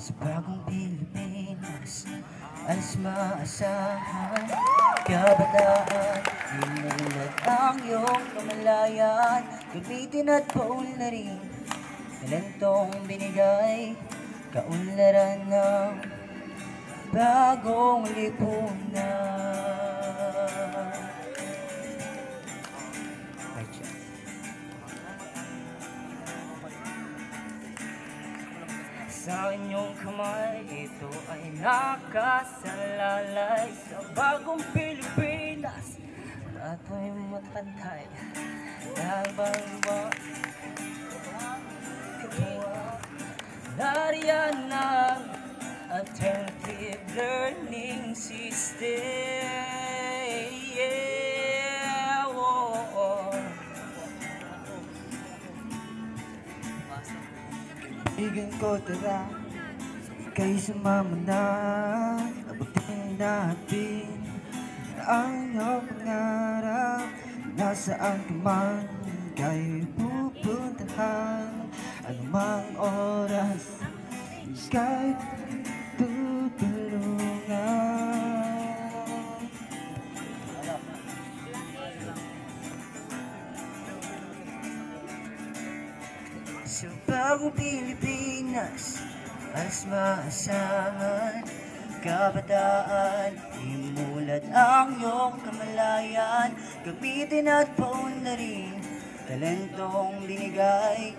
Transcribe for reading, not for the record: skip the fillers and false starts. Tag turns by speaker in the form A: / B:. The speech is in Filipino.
A: Sa bagong Pilipinas, alas maasahan, kabataan, imulat ang iyong kamalayan. Gamitin at paunlarin, talentong binigay, kaunlaran ng bagong lipunan. Sa inyong kamay, ito ay nakasalalay sa bagong Pilipinas. At may mapantay, nagbago nariyan ng attentive learning system. Yeah, oh.
B: Kaibigan ko, tara, ika'y sumama na. Abutin natin ang iyong pangarap. Nasaan ka man, ika'y pupuntahan. Anumang oras, ika'y tutulungan.
A: Sa bagong Pilipinas, alas maasahan, kabataan, imulat ang iyong kamalayan. Gamitin at paunlarin, talentong binigay,